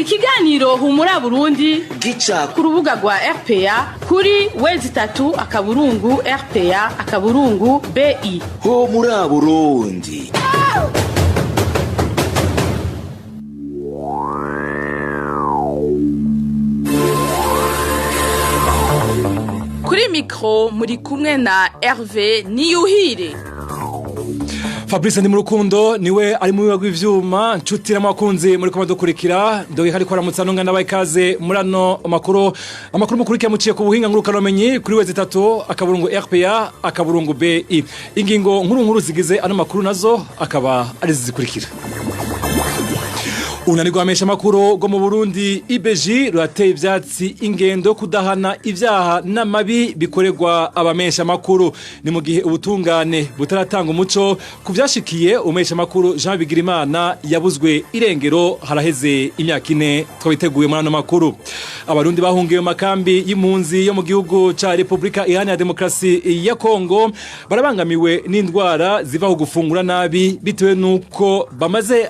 ikiganiro humura Burundi gica ku rubuga rwa RPA kuri www.rpa.bi. humura Burundi. Kuri mikro muri kumwe na Hervé NIYUHIRE. Fabrice ndi mu rukundo niwe ari mu bibago bw'ivyuma ncutira amakunzi muri komadukurikira ndoye hari kwaramutsa nongana bayikaze murano makuru mukurikira muciye ku buhinga ngurukano menyi kuri wezi 3 akaburungu RPA akaburungu BI ingingo nkuru zigize ano makuru nazo akaba ari zikurikira. Unanirwa amesha makuru go mu Burundi IBG rurateye ivyatsi ingendo kudahana ivyaha n'amabi bikorerwa abamesha makuru ni mu gihe ubutungane butaratanga umuco kuvyashikiye umesha makuru Jean Bigirimana yabuzwe irengero haraheze imyaka 4 twabiteguye muri ano makuru. Abarundi bahungiye mu makambi y'impunzi yo mu gihugu ca Republika Iharanira Demokarasi ya Kongo barabangamiwe n'indwara zivaho gufungura nabi bitewe nuko bamaze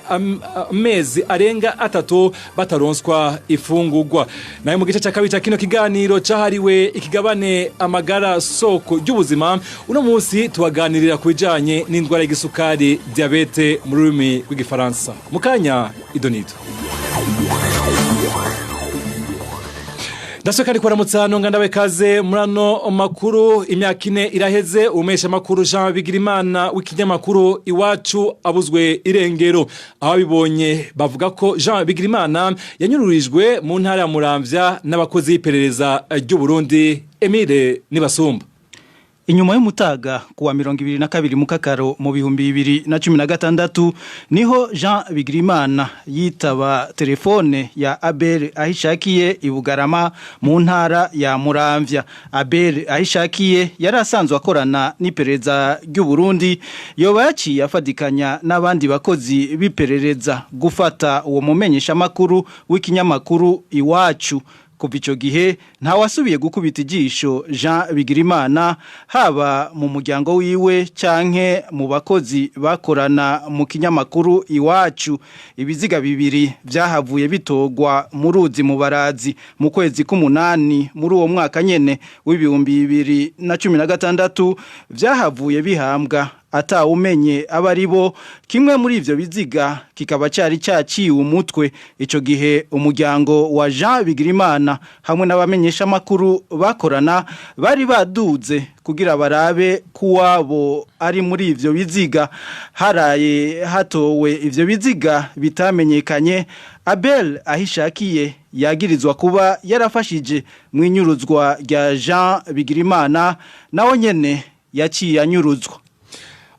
amezi renga 3 bataronswa ifungurwa. Nayo mu gice ca kabiri ca kino kiganiro cahariwe ikigabane amagara soko y'ubuzima uno munsi tubaganirira kubijanye n'indwara y'igisukari diabete mu rurimi rw'igifaransa. Mukanya idonito. Dasoka ari kwaramutsa nongandawe kaze murano makuru imyaka 4 iraheze umesha makuru Jean Bigirimana w'ikinyamakuru iwacu abuzwe irengero ababibonye bavuga ko Jean Bigirimana yanyururijwe mu ntara ya Muramvya n'abakozi y'iperereza ry'u Burundi Emile Nibasumba. Inyuma y'umutaga kuwa 22 Mukakaro mu 2016 niho Jean Bigirimana yitaba telefone ya Abel ahishakiye ibugarama mu ntara ya Muramvya. Abel ahishakiye yari asanzwe akorana n'iperereza ry'u Burundi yoba yaciye afadikanya n'abandi bakozi biperereza gufata uwo mumenyesha makuru w'ikinyamakuru iwacu. Kuva ico gihe nta wasubiye gukubita ijisho Jean Bigirimana haba mu muryango wiwe canke mu bakozi bakorana mu kinyamakuru iwacu. Ibiziga bibiri vyahavuye bitogwa mu ruzi mu barazi mu kwezi k'umunani muri uwo mwaka nyene w'2016 vyahavuye bihambwa atawumenye abaribo. Kimwe muri ivyo biziga kikaba cari caciye umutwe. Ico gihe umuryango wa Jean Bigirimana hamwe n'abamenyesha makuru bakorana bari baduze kugira barabe kuwabo ari muri ivyo biziga. Haraye hatowe ivyo biziga bitamenyekanye. Abel ahishakiye yagirizwa kuba yarafashije mwinyuruzwa rya Jean Bigirimana nawo nyene yaciye anyuruzwa.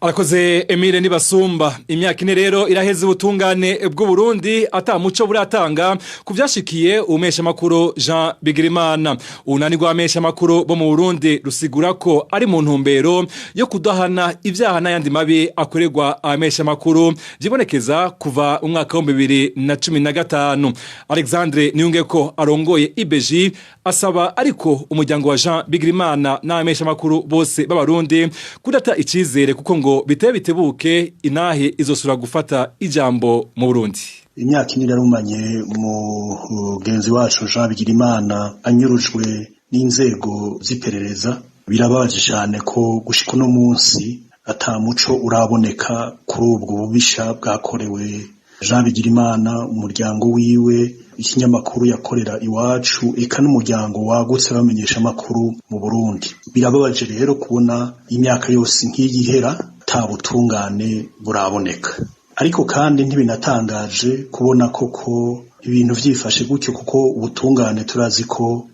Arakoze Emile Nibasumba. Imyaka 4 rero iraheze ubutungane bw'u Burundi atamuco buratanga kuvyashikiye umesha makuru Jean Bigirimana. Unanirwa amesha makuru bo mu Burundi rusigura ko ari mu ntumbero yo kudahana ivyaha n'ayandi mabi akorerwa amesha makuru jibonekeza kuva umwaka wa 2015. Alexandre Niyungeko arongoye IBG asaba ariko umuryango wa Jean Bigirimana n'amesha makuru bose b'abarundi kudata icizere kuko ngo bitebuke inahe izosura gufata ijambo mu Burundi. Imyaka 4 yarumanye mu genzi wacu Jean Bigirimana anyurujwe n'inzego ziperereza. Birabaje cyane ko gushika no munsi atamuco uraboneka kuri ubwo bubisha bwakorewe Jean Bigirimana, umuryango wiwe, ikinyamakuru yakorera iwacu eka n'umuryango wagutse bamenyesha makuru mu Burundi. Birababaje rero kubona imyaka yose nk'iyihera tabutungane buraboneka. Ariko kandi ntibinatangaje kubona koko ibintu vyifashe gutyo kuko ubutungane turazi ko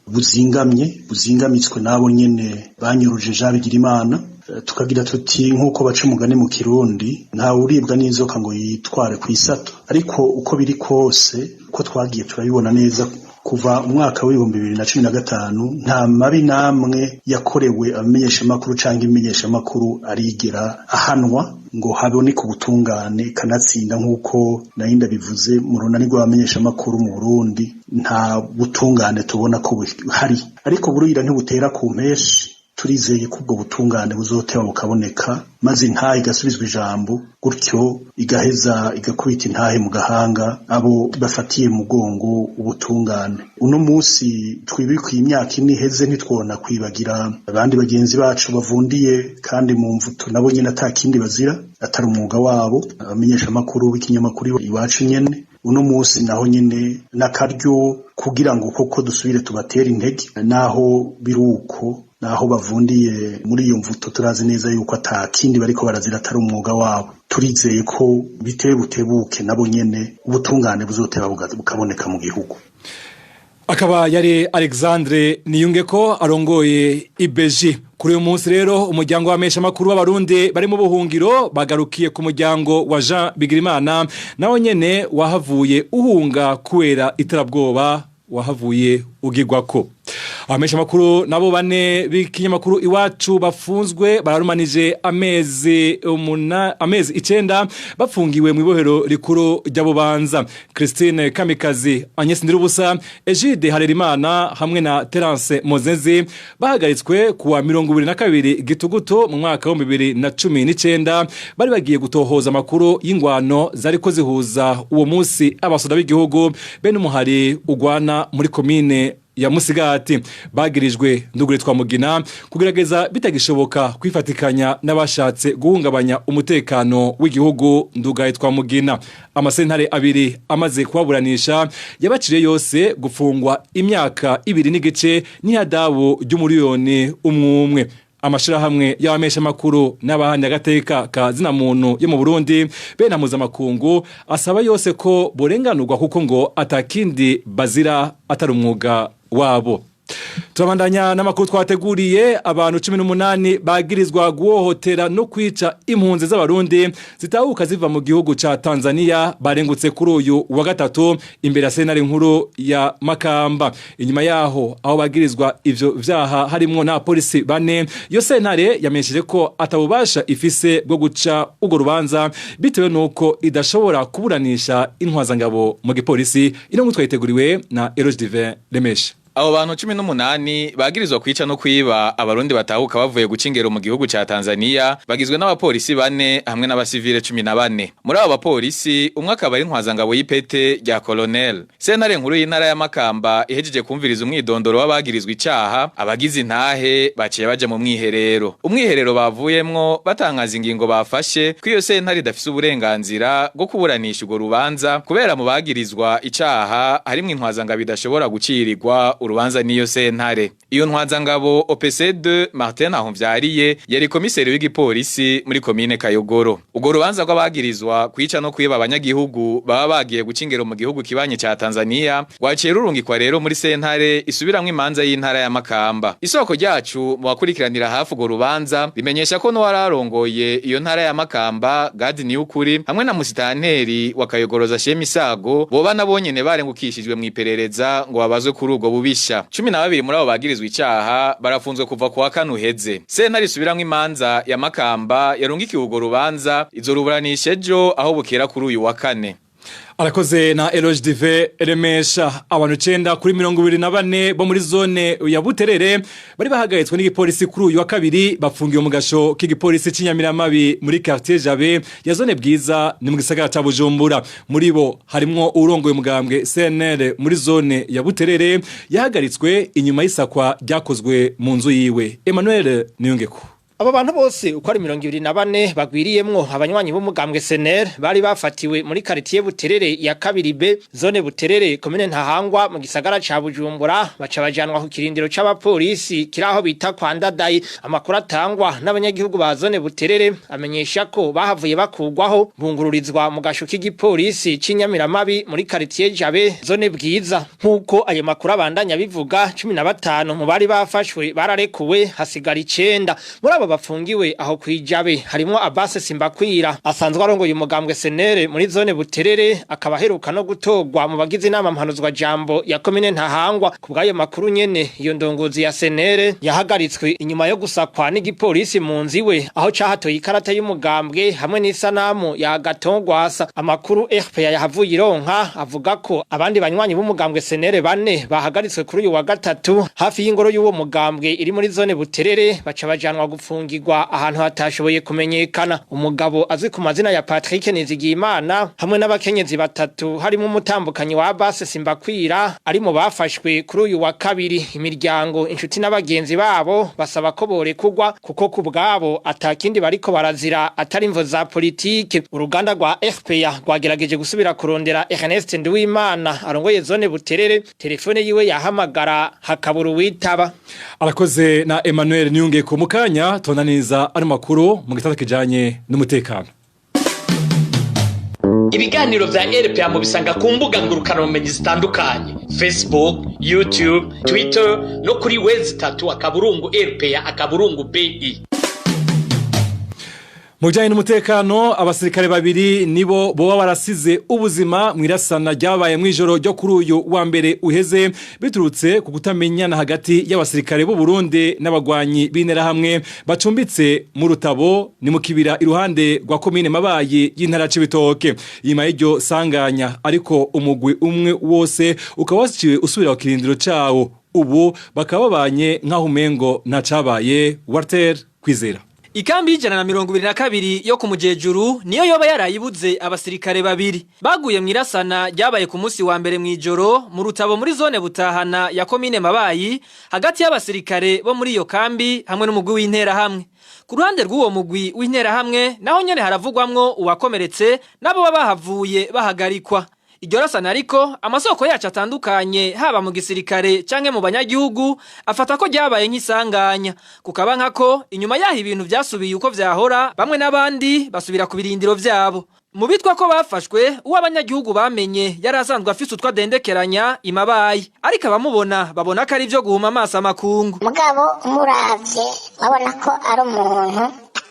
buzingamitswe nabo nyene banyuruje Jean Bigirimana. Tukagira tuti nkuko baca umugani mu Kirundi nta uribwa n'inzoka ngo yitware kwisato. Ariko uko biri kose ko twagiye turabibona neza kuva umwaka wa 2015 nta mabi namwe yakorewe amenyesha makuru canke imenyesha makuru arigera ahanwa ngo habone ku butungane kanatsinda nkuko narinda bivuze mu runanirwa bamenyesha makuru mu Burundi nta butungane tubona ko hari. Ariko burira ntibutera ku mpeshi turizeye ko ubwo butungane buzoteba bukaboneka maze intahe igasubizwa ijambo gutyo igaheza igakubita intahe mu gahanga abo bafatiye mugongo ubutungane. Uno munsi twibikuye imyaka ine iheze ntitwona kwibagira abandi bagenzi bacu bavundiye kandi mu mvuto nabo nyene atakindi bazira atari umwuga wabo, abamenyesha makuru b'ikinyamakuru iwacu nyene. Uno munsi naho nyene nakaryo kugira ngo koko dusubire tubatera intege naho biruko naho bavundiye muri iyo mvuto turazi neza yuko atakindi bariko barazira atari umwuga wabo. Turizeye ko biteye butebuke nabo nyene ubutungane buzoteba bukaboneka mu gihugu. Akaba yari Alexandre Niyungeko arongoye IBG. Kuri uyu munsi rero umuryango w'amesha makuru w'abarundi bari mu buhungiro bagarukiye ku muryango wa Jean Bigirimana nawo nyene wahavuye uhunga kubera iterabwoba wahavuye ugirwako. Abamesha makuru nabo bane b'ikinyamakuru iwacu bafunzwe bararumanije amezi 9 bafungiwe mu ibohero rikuru rya Bubanza. Christine Kamikazi, Agnes Ndirubusa, Egide Harerimana hamwe na Terence Mozezi bahagaritswe kuwa 22 Gitugutu mu mwaka wa 2019 bari bagiye gutohoza amakuru y'ingwano zariko zihuza uwo munsi abasoda b'igihugu bene umuhari ugwana muri komine ya Musigati. Bagirijwe ndugure twa Mugina kugerageza bitagishoboka kwifatikanya n'abashatse guhungabanya umutekano w'igihugu ndugaye twa Mugina. Amasentare abiri amaze kubaburanisha yabacire yose gufungwa imyaka 2 n'igice n'ihadabu ry'umuriyoni umwe. Amashirahamwe y'abamesha makuru n'abahanya gateka ka zina muntu yo mu Burundi bena mpuzamakungu asaba yose ko borenganurwa kuko ngo atakindi bazira atari umwuga wabo. Turabandanya n'amakuru twateguriye. Abantu 18 bagirizwa guhohotera no kwica impunzi z'abarundi zitahuka ziva mu gihugu ca Tanzania barengutse kuri uyu wa gatatu imbere ya sentare nkuru ya Makamba. Inyuma yaho aho bagirizwa ivyo vyaha harimo na polisi bane, yo sentare yamenyesheje ko atabubasha ifise bwo guca ugo rubanza bitewe nuko idashobora kuburanisha intwazangabo mu gipolisi. Ino mutwe yiteguriwe na Hervé Remesha. Abo bantu 18 bagirizwa kwica no kwiba abarundi batahuka bavuye gucingera mu gihugu ca Tanzania bagizwe n'abapolisi bane hamwe n'abasivile 14. Muri abo bapolisi umwe akaba ari intwazangabo y'ipete rya colonel. Sentare nkuru y'intara ya Makamba ihejeje kumviriza umwidondoro w'abagirizwa icaha, abagize intahe baciye baje mu mwiherero. Umwiherero bavuyemwo batangaza ingingo bafashe ko iyo sentare idafise uburenganzira bwo kuburanisha ugo rubanza kubera mu bagirizwa icaha harimo intwazangabo bidashobora gucirirwa urubanza niyo sentare. Iyo ntwazangabo OPC2 Martin Ahomvyariye yari komiseri w'igipolisi muri komine Kayogoro. Ugo rubanza rw'abagirizwa kwica no kwiba abanyagihugu baba bagiye gucingera mu gihugu kibanye ca Tanzania rwaciye rurungikwa rero muri sentare isubiramwe imanza y'intara ya Makamba. Isoko ryacu mu bakurikiranira hafi ugo rubanza bimenyesha ko no wararongoye iyo ntara ya Makamba Gadi Niyukuri hamwe na musitanteri wa Kayogoroza Shemisago boba nabonyene barengukishijwe mu iperereza ngo babazwe kuri ugo bubisha. 12 muri abo bagirizwa icaha barafunzwe kuva ku wa kane uheze. Sentare isubiramwe imanza ya Makamba yarungikiye ugo rubanza izoruburanisha ejo aho bukera kuri uyu wa kane. Arakoze na Hervé Remesha. Abantu 9 kuri 24 bo muri zone ya Buterere bari bahagaritswe n'igipolisi kuri uyu wa kabiri bafungiwe mu gasho k'igipolisi cy'Inyamiramabi muri quartier Jabe ya zone Bwiza ni mu gisagara ca Bujumbura. Muri bo harimo urongoye umugambwe CNL muri zone ya Buterere yahagaritswe inyuma y'isakwa ryakozwe mu nzu yiwe. Emmanuel Niyungeko. Abo bantu bose uko ari 24 bagwiriyemwo abanywanyi b'umugambwe SNL bari bafatiwe muri quartier Buterere ya 2B zone Buterere komine Ntahangwa mu gisagara ca Bujumbura baca bajanwa ku kirindiro c'abapolisi kiraho bita kwa Ndadayi. Amakuru atangwa n'abanyagihugu ba zone Buterere amenyesha ko bahavuye bakugwaho bungururizwa mu gasho k'igipolisi c'Inyamiramabi muri quartier Jabe zone Bwiza. Nkuko ayo makuru abandanya bivuga 15 mu bari bafashwe bararekuwe hasigara 9. Muri abo bafungiwe aho kwijabe harimo Abase Simbakwira asanzwe arongoye umugambwe senere muri zone Buterere akaba heruka no gutogwa mu bagize inama mpanuzwa jambo ya komine Ntahangwa kubgayo makuru nyene iyo ndongozi ya senere yahagaritswe inyuma yo gusakwa n'igipolisi mu nziwe aho cahatoye ikarata y'umugambwe hamwe n'isanamu ya Gatongwasa. Amakuru RPA yahavuye ironka avuga ko abandi banywanyi b'umugambwe senere bane bahagaritswe kuri uyu wa gatatu hafi y'ingoro y'uwo mugambwe iri muri zone Buterere baca bajanwa gufungirwa ahantu hatashoboye kumenyekana. Umugabo azwi ku mazina ya Patrick Nizigiyimana hamwe n'abakenyezi batatu harimo umutambukanyi wa Abase Simbakwira ari mu bafashwe kuri uyu wa kabiri. Imiryango inshuti n'abagenzi babo basaba ko borekugwa kuko kubgabo atakindi bariko barazira atari imvo za politike. Uruganda rwa RPA rwagerageje gusubira kurondera Ernest Nduwimana arongoye zone Buterere, telefone yiwe yahamagara hakabura uwitaba. Arakoze na Emmanuel Nyunge ku mukanya tonaniza ari makuru mu gitata kijanye n'umutekano. Ibiganiro vya RPA mu bisanga ku mbuga ngurukana bumenyi zitandukanye: Facebook, YouTube, Twitter no kuri www.rpa.bi. Mujanye n'umutekano abasirikare babiri nibo boba barasize ubuzima mwirasana ryabaye mwijoro ryo kuri uyu wa mbere uheze biturutse ku kutamenyana hagati y'abasirikare b'u Burundi n'abagwanyi b'intera hamwe bacumbitse mu Rutabo ni mu kibira iruhande rwa komine Mabayi y'intara Cibitoke. Yima y'iryo sanganya ariko umugwi umwe wose ukawasikiwe usubira ku kirindiro cawo ubu bakababanye nkaho umengo ntacabaye. Walter Kwizera. Ikambi y'ijana na 22 yo ku Mujejuru niyo yoba yarayibuze abasirikare babiri baguye mwirasana ryabaye ku munsi wa mbere mwijoro mu Rutabo muri zone Butahana ya komine Mabayi hagati y'abasirikare bo muri iyo kambi hamwe n'umugwi w'intera hamwe. Ku ruhande rw'uwo mugwi w'intera hamwe naho nyene haravugwamwo uwakomeretse nabo bahavuye bahagarikwa. Iryo rasana ariko amasoko yacu atandukanye haba mu gisirikare canke mu banyagihugu afata ko ryabaye nk'isanganya kukaba nkako inyuma yaho ibintu vyasubiye uko vyahora bamwe n'abandi basubira ku birindiro vyabo. Mu bitwa ko bafashwe uwo abanyagihugu bamenye yarasanzwe afise utwa dendekeranya imabayi ariko abamubona babona ko ari byo guhuma amaso amakungu. Mugabo umuravye babona ko ari umuntu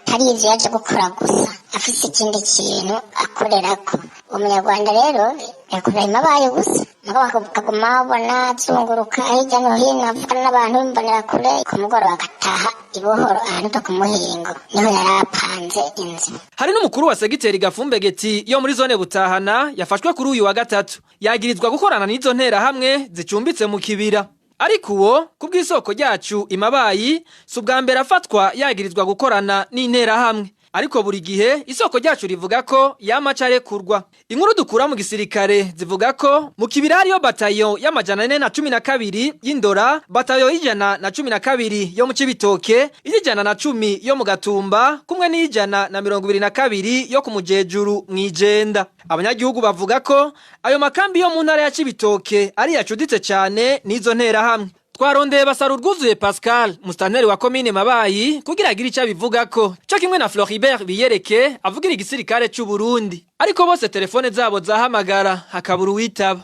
atari ivyo yaje gukora gusa afise ikindi kintu akorerako. Umunyarwanda rero yakora imabaye gusa mugabo akaguma abona zunguruka hirya no hino avugana n'abantu b'imbonera kure ku mugoroba agataha ibohoro ahantu ku muhingo niho yarapanze inzu. Hari n'umukuru wa segiteri Gafumbegeti yo muri zone Butahana yafashwe kuri uyu wa gatatu yagirizwa gukorana n'izo ntera hamwe zicumbitse mu kibira. Ariko uwo kubw'isoko ryacu imabayi subwa mbere afatwa yagirizwa gukorana n'intera hamwe. Ariko buri gihe isoko ryacu rivuga ko yamaca arekurwa. Inkuru dukura mu gisirikare zivuga ko mu kibira hariyo batayo y'amajana 412 y'Indora, batayo y'ijana na 12 yo mu Cibitoke, y'ijana na 10 yo mu Gatumba, kumwe n'ijana na 22 yo ku Mujejuru mw'Ijenda. Abanyagihugu bavuga ko ayo makambi yo mu ntara ya Cibitoke ari yacuditse cyane n'izo ntera hamwe. Twarondeye Basarurwuzuye Pascal, mustanteri wa komine Mabayi, kugira agira icyo bivuga ko. Cyo kimwe na Floribert Biyereke avugira igisirikare cy'u Burundi. Ariko bose telefone zabo zahamagara hakabura uwitaba.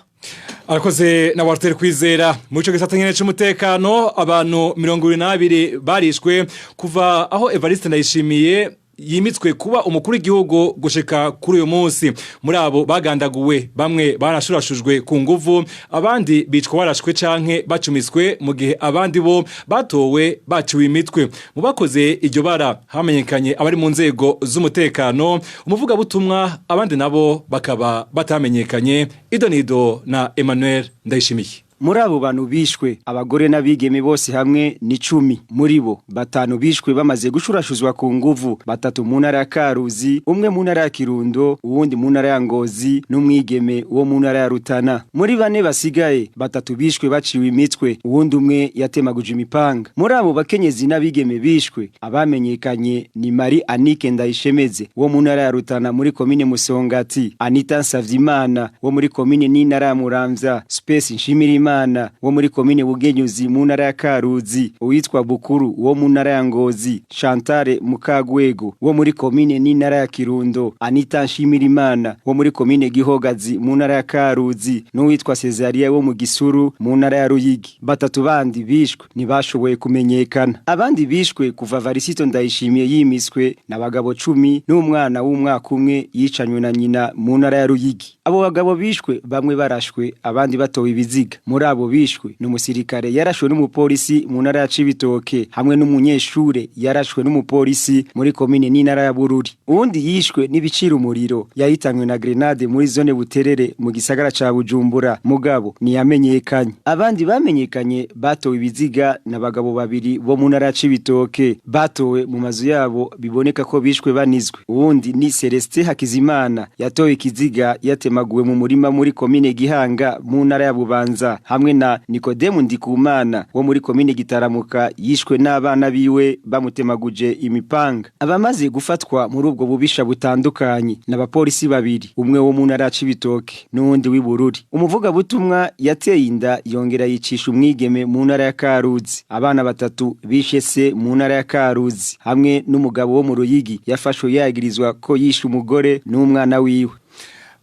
Arakoze na Walter Kwizera. Mu cyo gisata nyene cy'umutekano abantu 22 barishwe kuva aho Evariste Ndayishimiye yimitswe kuba umukuru w'igihugu gushika kuri uyu munsi. Muri abo bagandaguwe bamwe barashurashujwe ku nguvu abandi bicwa warashwe canke bacumiswe mu gihe abandi bo batowe baciwe imitwe. Mu bakoze iryo bara hamenyekanye abari mu nzego z'umutekano umuvuga butumwa abandi nabo bakaba batamenyekanye. Idonido na Emmanuel Ndayishimiye. Muri abo bantu bishwe abagore n'abigeme bose hamwe ni 10 muri bo 5 bishwe bamaze gushurashuzwa ku nguvu 3 mu ntara ya Karuzi umwe mu ntara ya Kirundo uwundi mu ntara ya Ngozi n'umwigeme wo mu ntara ya Rutana. Muri bane basigaye 3 bishwe baciwe imitwe uwundi umwe yatemaguje imipanga. Muri abo bakenyezi n'abigeme bishwe abamenyekanye ni Marie Anike Ndayishemeze wo mu ntara ya Rutana muri komine Musongati, Anita Nsavyimana wo muri komine n'intara ya Muramvya, Space Nshimiri Nshimirimana wo muri komine Bugenyuzi mu ntara ya Karuzi, uwitwa Bukuru wo mu ntara ya Ngozi, Chantal Mukagwego wo muri komine n'intara ya Kirundo, Anita Nshimirimana wo muri komine Gihogazi mu ntara ya Karuzi, n'uwitwa Cezaria wo mu Gisuru mu ntara ya Ruyigi. Batatu bandi bishwe ntibashoboye kumenyekana. Abandi bishwe kuva Varisito Ndayishimiye yimiswe n'abagabo 10 n'umwana w'umwaka umwe yicanywe na nyina mu ntara ya Ruyigi. Abo bagabo bishwe bamwe barashwe abandi batowe ibiziga. Muri abo bishwe n'umusirikare yarashwe n'umupolisi mu ntara ya Cibitoke hamwe n'umunyeshure yarashwe n'umupolisi muri komine n'intara ya Bururi. Uwundi yishwe n'ibicira umuriro yahitanywe na grenade muri zone Buterere mu gisagara ca Bujumbura, mugabo ntiyamenyekanye. Abandi bamenyekanye batowe ibiziga n'abagabo babiri bo mu ntara ya Cibitoke batowe mu mazu yabo biboneka ko bishwe banizwe. Uwundi ni Celestin Hakizimana yatowe ikiziga yatemaguwe mu murima muri komine Gihanga mu ntara ya Bubanza, hamwe na Nikodemu Ndikumana wo muri komine Gitaramuka yishwe n'abana biwe bamutemaguje imipanga. Abamaze gufatwa muri ubwo bubisha butandukanye n'abapolisi babiri, umwe wo mu ntara ya Cibitoke n'uwundi w'Ibururi. Umuvuga butumwa yateye inda yongera yicisha umwigeme mu ntara ya Karuzi. Abana batatu bishe se mu ntara ya Karuzi, hamwe n'umugabo wo mu Ruyigi yafashwe yagirizwa ko yishe umugore n'umwana wiwe.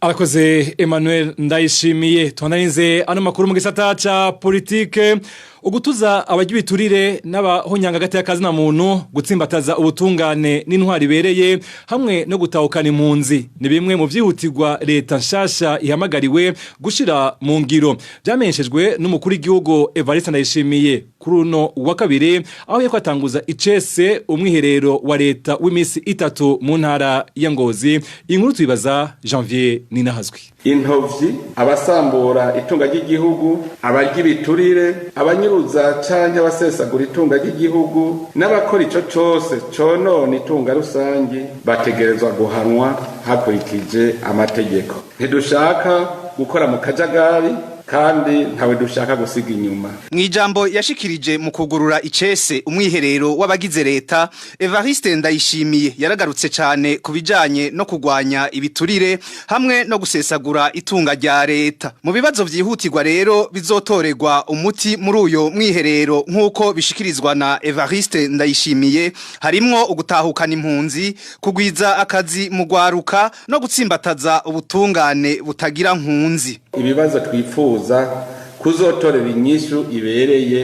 Arakoze Emmanuel Ndayishimiye. Tunarinze ano makuru mu gisata ca politike, ugutuza abagibiturire n'abahonyanga gati y'akazi na muntu, gutsimbataza ubutungane n'intwari bereye hamwe no gutahukana impunzi ni bimwe mu vyihutirwa leta nshasha ihamagariwe gushira mu ngiro. Byamenyeshejwe n'umukuru w'igihugu Evariste Ndayishimiye kuri uno wa kabiri, aho yakwatanguza icese umwiherero wa leta w'imisi 3 mu ntara ya Ngozi. Inkuru tubibaza Janvier Ninahazwi. Intovyi, abasambura itunga ry'igihugu, abagibiturire, abanyuruza canke abasesagura itunga ry'igihugu n'abakora ico cose conona itunga rusangi bategerezwa guhanwa hakurikije amategeko. Ntidushaka gukora mu kajagari kandi ntawe dushaka gusiga inyuma. Mwijambo yashikirije mu kugurura icese umwiherero w'abagize leta, Evariste Ndayishimiye yaragarutse cyane kubijanye no kugwanya ibiturire hamwe no gusesagura itunga rya leta. Mu bibazo vyihutirwa rero bizotorerwa umuti muri uyo mwiherero nkuko bishikirizwa na Evariste Ndayishimiye, harimwo ugutahukana impunzi, kugwiza akazi mu gwaruka no gutsimbataza ubutungane butagira nkunzi. Ibibazo twifuza kuzotorera inyishu ibereye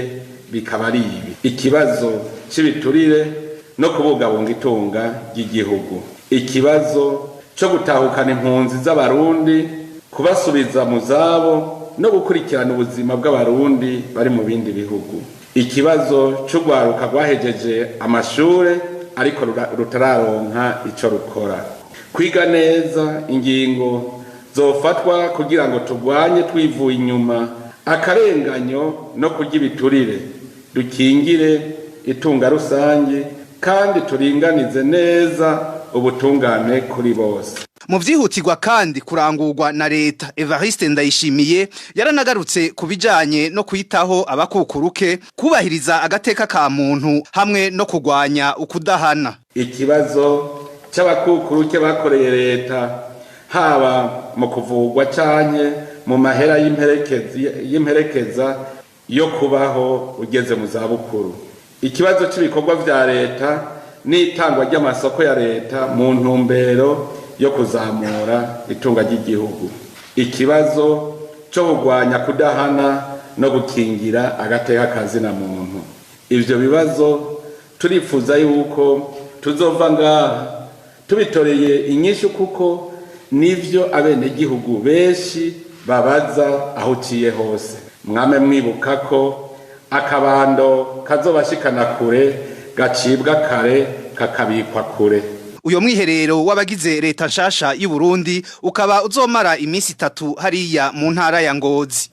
bikaba ari ibi: ikibazo cy'ibiturire no kubungabunga itunga ry'igihugu, ikibazo cyo gutahukana impunzi z'abarundi, kubasubiza mu zabo no gukurikirana ubuzima bw'abarundi bari mu bindi bihugu, ikibazo cyo gwaruka rwahejeje amashure ariko rutararonka ico rukora, kwiga neza ingingo zofatwa kugira ngo tugwanye twivuye inyuma akarenganyo no kurya ibiturire, dukingire itunga rusange kandi turinganize neza ubutungane kuri bose. Mu vyihutirwa kandi kurangurwa na leta, Evariste Ndayishimiye yaranagarutse kubijanye no kwitaho abakukuruke, kubahiriza agateka ka muntu hamwe no kugwanya ukudahana. Ikibazo c'abakukuruke bakoreye leta, haba mu kuvugwa canke mu mahera y'imperekeza yo kubaho ugeze mu zabukuru, ikibazo cy'ibikorwa vya leta n'itangwa ry'amasoko ya leta mu ntumbero yo kuzamura itunga ry'igihugu, ikibazo cyo kugwanya kudahana no gukingira agateka kazina muntu. Ivyo bibazo turifuza yuko tuzova ngaha tubitoreye inyishu, kuko nivyo abenegihugu benshi babaza aho uciye hose. Mwame mwibuka ko akabando kazobashikana kure gacibwa kare kakabikwa kure. Uyo mwiherero w'abagize leta nshasha y'u Burundi ukaba uzomara imisi 3 hariya mu ntara ya Ngozi.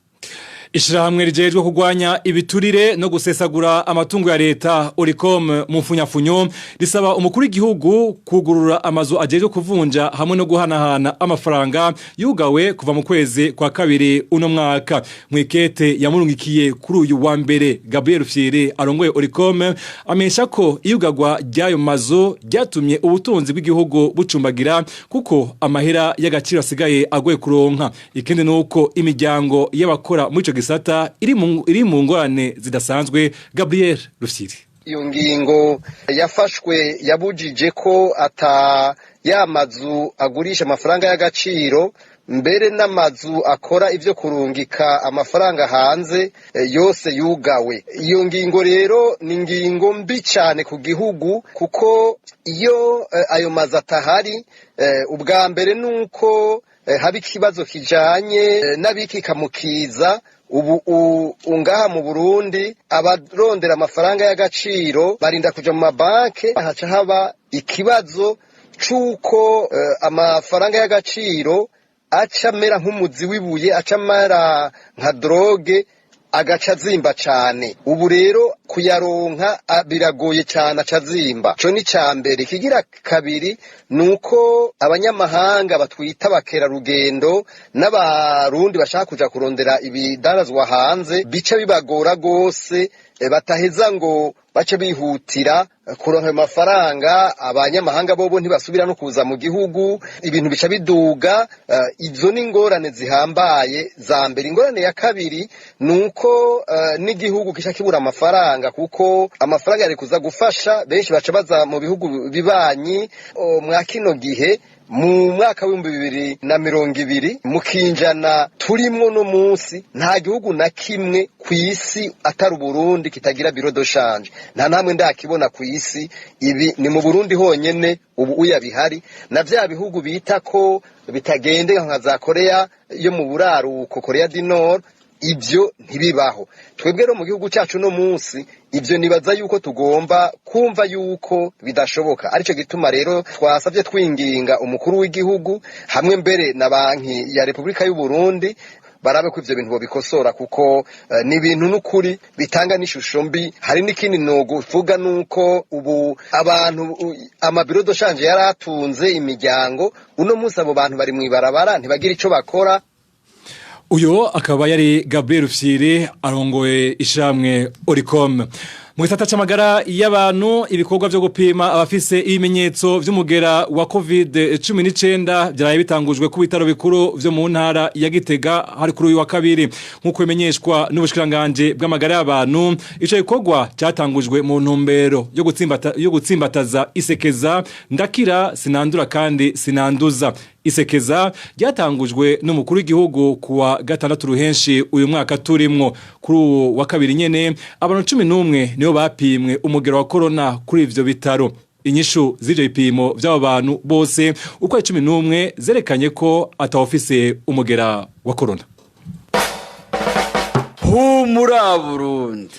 Ishirahamwe rijejwe kugwanya ibiturire no gusesagura amatungo ya leta Oricom mu mfunyafunyo risaba umukuru w'igihugu kugurura amazu ajejwe kuvunja hamwe no guhanahana amafaranga yugawe kuva mu kwezi kwa kabiri uno mwaka. Mwikete yamurungikiye kuri uyu wa mbere, Gabriel Fiere arongoye Oricom amesha ko iyugagwa ryayo mazu ryatumye ubutunzi bw'igihugu bucumbagira, kuko amahera y'agaciro asigaye agoye kuronka. Ikindi nuko imiryango y'abakora muri ico gisata iri mu ngorane zidasanzwe. Gabriel Rufyiri. Iyo ngingo yafashwe yabujije ko yamazu agurisha amafaranga y'agaciro mbere n'amazu akora ivyo kurungika amafaranga hanze yose yugawe. Iyo ngingo rero ni ngingo mbi cyane ku gihugu kuko iyo ayo mazu atahari ubwa mbere nuko haba ikibazo kijanye n'abikikamukiza. Ubu ungaha mu Burundi abarondera amafaranga y'agaciro barinda kuja mu mabanke, haca haba ikibazo c'uko amafaranga y'agaciro aca mera nk'umuzi w'ibuye, aca mera nka droge, agaca zimba cane. Ubu rero kuyaronka biragoye cane, aca zimba. Co ni cambere. Kigira kabiri nuko abanyamahanga batwita bakerarugendo n'abarundi bashaka kuja kurondera ibidarazwa hanze bica bibagora gose, bataheza ngo bace bihutira kuronka amafaranga. Abanyamahanga bobo ntibasubira no kuza mu gihugu, ibintu bica biduga. Izo ni ingorane zihambaye za mbere. Ingorane ya kabiri nuko n'igihugu kisha kibura amafaranga, kuko amafaranga yari kuza gufasha benshi baca baza mu bihugu bibanyi. Mwa kino gihe mu mwaka w'2020 mu kinjana turimwo no munsi, nta gihugu na kimwe ku isi atari Burundi kitagira biro de change. Nta namwe ndakibona ku isi. Ibi ni mu Burundi honyene ubu uyabihari, na vya bihugu bita ko bitagendeka nka za Korea yo mu buraruko, Korea du Nord, ibyo ntibibaho. Twebwe rero mu gihugu cyacu no munsi ibyo nibaza yuko tugomba kumva yuko bidashoboka. Arico gituma rero twasavye twinginga umukuru w'igihugu hamwe mbere na banki ya Republika y'u Burundi barabe ko ivyo bintu bobikosora, kuko ni ibintu n'ukuri bitanga n'ishusho mbi. Hari n'ikindi noguvuga nuko ubu abantu amabiro de change yaratunze imiryango, uno munsi abo bantu bari mwibarabara ntibagira ico bakora. Uyo akaba yari Gabriel Rufyiri arongoye ishamwe Oricom. Mu gisata c'amagara y'abantu, ibikorwa vyo gupima abafise ibimenyetso vy'umugera wa COVID-19 byaraye bitangujwe ku bitaro bikuru vyo mu ntara ya Gitega hari kuri uyu wa kabiri. Nkuko bimenyeshwa n'ubushikiranganje bw'amagara y'abantu, ico gikorwa cyatangujwe mu ntumbero yo gutsimbataza isekeza ndakira sinandura kandi sinanduza. Isekeza ryatangujwe n'umukuru w'igihugu kuwa 6 ruhenshi uyu mwaka turimwo. Kuri wa kabiri nyene abantu 11 niyo bapimwe umugero wa corona kuri ivyo bitaro. Inyishu z'ivyo bipimo vy'abo bantu bose uko ari 11 zerekanye ko atawufise umugera wa corona. Humura Burundi.